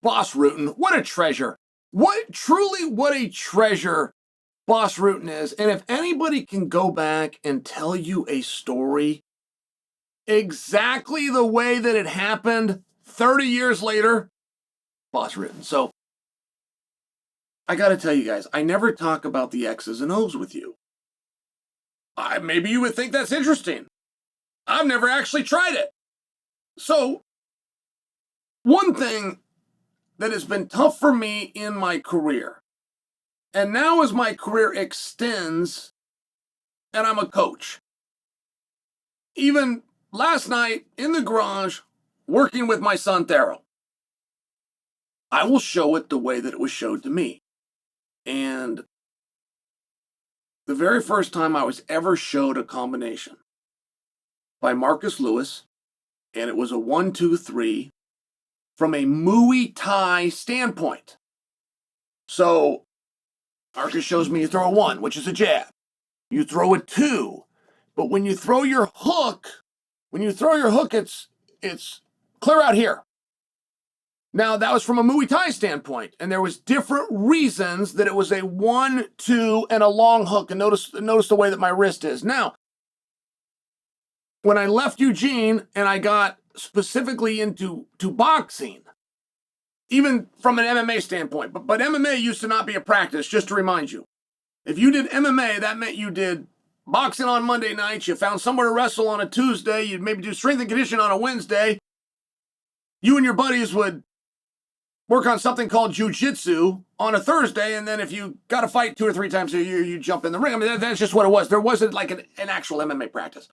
Bas Rutten, what a treasure. What a treasure Bas Rutten is. And if anybody can go back and tell you a story exactly the way that it happened 30 years later, Bas Rutten. So I got to tell you guys, I never talk about the X's and O's with you. Maybe you would think that's interesting. I've never actually tried it. So one thing that has been tough for me in my career, and now as my career extends and I'm a coach, even last night in the garage working with my son Thero, I will show it the way that it was showed to me. And the very first time I was ever showed a combination by Marcus Lewis, and it was a 1-2-3 from a Muay Thai standpoint. So Marcus shows me you throw a 1, which is a jab. You throw a 2, but when you throw your hook, it's clear out here. Now, that was from a Muay Thai standpoint, and there was different reasons that it was a 1-2 and a long hook. And notice the way that my wrist is. Now, when I left Eugene and I got specifically into boxing, even from an MMA standpoint, but MMA used to not be a practice, just to remind you. If you did MMA, that meant you did boxing on Monday nights, you found somewhere to wrestle on a Tuesday, you'd maybe do strength and conditioning on a Wednesday. You and your buddies would work on something called jiu-jitsu on a Thursday, and then if you got to fight 2 or 3 times a year, you jump in the ring. I mean, that's just what it was. There wasn't like an actual MMA practice.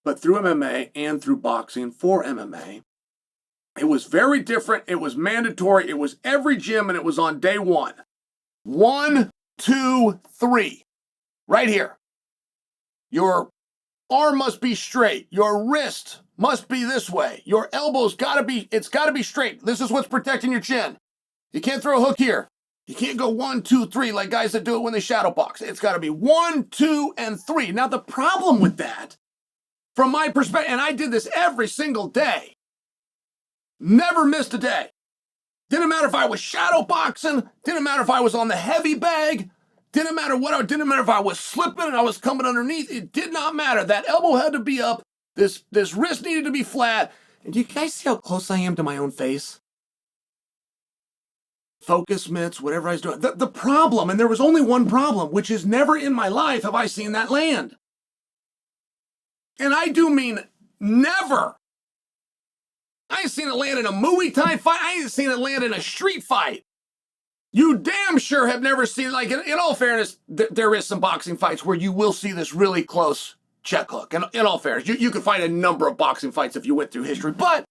But through MMA and through boxing for MMA, it was very different. It was mandatory. It was every gym, and it was on day 1. 1, 2, 3. Right here. Your arm must be straight. Your wrist must be this way. Your elbow's gotta be straight. This is what's protecting your chin. You can't throw a hook here. You can't go 1, 2, 3 like guys that do it when they shadow box. It's gotta be 1, 2, and 3. Now the problem with that, from my perspective, and I did this every single day, never missed a day. Didn't matter if I was shadow boxing, didn't matter if I was on the heavy bag, didn't matter if I was slipping and I was coming underneath, it did not matter. That elbow had to be up. This wrist needed to be flat. And do you guys see how close I am to my own face? Focus mitts, whatever I was doing. The problem, and there was only one problem, which is never in my life have I seen that land. And I do mean never. I ain't seen it land in a Muay Thai fight. I ain't seen it land in a street fight. You damn sure have never seen, like, in all fairness, there is some boxing fights where you will see this really close check hook. And in all fairness, you could find a number of boxing fights if you went through history, but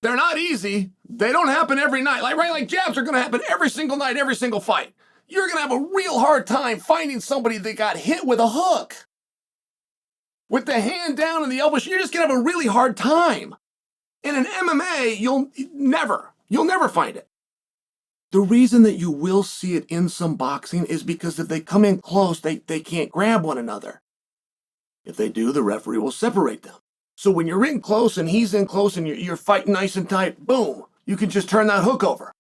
they're not easy. They don't happen every night. Like jabs are going to happen every single night, every single fight. You're going to have a real hard time finding somebody that got hit with a hook. With the hand down and the elbow, you're just going to have a really hard time. In an MMA, you'll never find it. The reason that you will see it in some boxing is because if they come in close, they can't grab one another. If they do, the referee will separate them. So when you're in close and he's in close and you're fighting nice and tight, boom, you can just turn that hook over.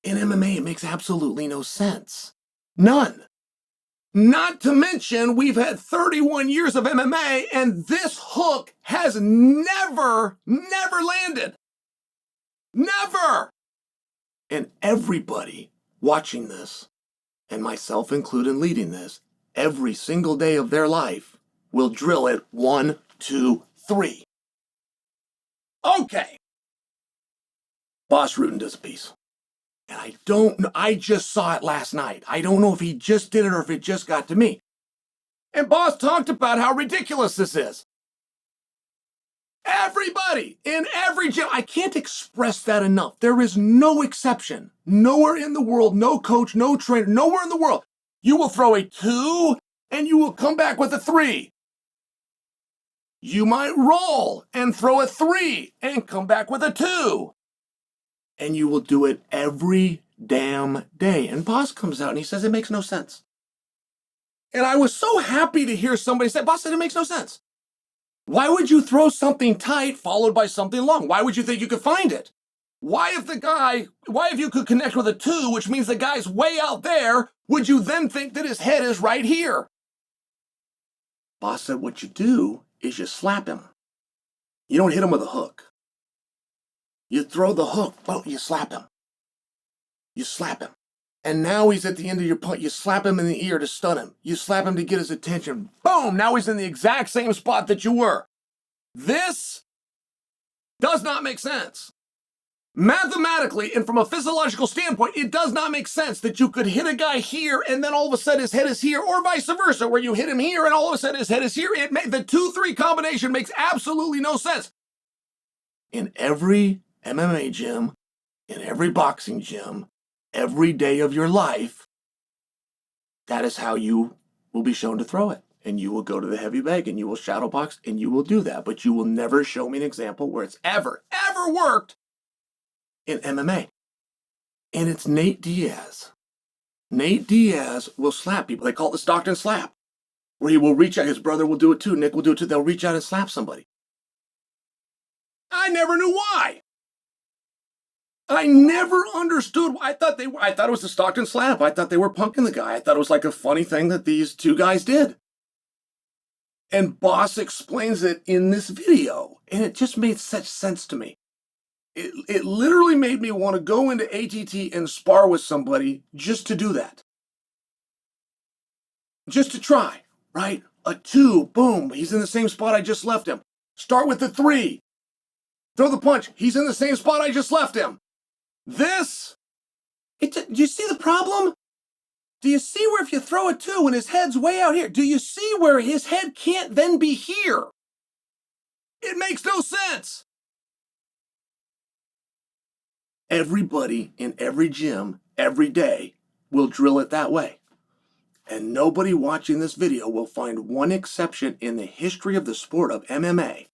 In MMA, it makes absolutely no sense. None. Not to mention, we've had 31 years of MMA and this hook has never landed. Never. And everybody watching this, and myself included leading this, every single day of their life will drill it 1, 2, 3. Okay. Bas Rutten does a piece. And I just saw it last night. I don't know if he just did it or if it just got to me. And Bas talked about how ridiculous this is. Everybody in every gym, I can't express that enough. There is no exception. Nowhere in the world, no coach, no trainer, nowhere in the world. You will throw a 2 and you will come back with a 3. You might roll and throw a 3 and come back with a 2. And you will do it every damn day. And Bas comes out and he says it makes no sense. And I was so happy to hear somebody say, Bas said it makes no sense. Why would you throw something tight followed by something long? Why would you think you could find it? why if you could connect with a 2, which means the guy's way out there, would you then think that his head is right here? Bas said, what you do is you slap him. You don't hit him with a hook. You throw the hook, well, you slap him. You slap him. And now he's at the end of your punch. You slap him in the ear to stun him. You slap him to get his attention. Boom! Now he's in the exact same spot that you were. This does not make sense. Mathematically and from a physiological standpoint, it does not make sense that you could hit a guy here and then all of a sudden his head is here, or vice versa, where you hit him here and all of a sudden his head is here. The 2-3 combination makes absolutely no sense. In every MMA gym, in every boxing gym, every day of your life, that is how you will be shown to throw it. And you will go to the heavy bag and you will shadow box and you will do that. But you will never show me an example where it's ever worked in MMA. And it's Nate Diaz. Nate Diaz will slap people. They call it the Stockton slap, where he will reach out. His brother will do it too. Nick will do it too. They'll reach out and slap somebody. I never knew why. I never understood. I thought it was the Stockton slap. I thought they were punking the guy. I thought it was like a funny thing that these two guys did. And Bas explains it in this video, and it just made such sense to me. It literally made me want to go into ATT and spar with somebody just to do that. Just to try, right? A 2, boom, he's in the same spot I just left him. Start with the 3. Throw the punch, he's in the same spot I just left him. Do you see the problem? Do you see where if you throw a 2 and his head's way out here, do you see where his head can't then be here? It makes no sense. Everybody in every gym, every day, will drill it that way. And nobody watching this video will find one exception in the history of the sport of MMA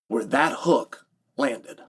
where that hook landed.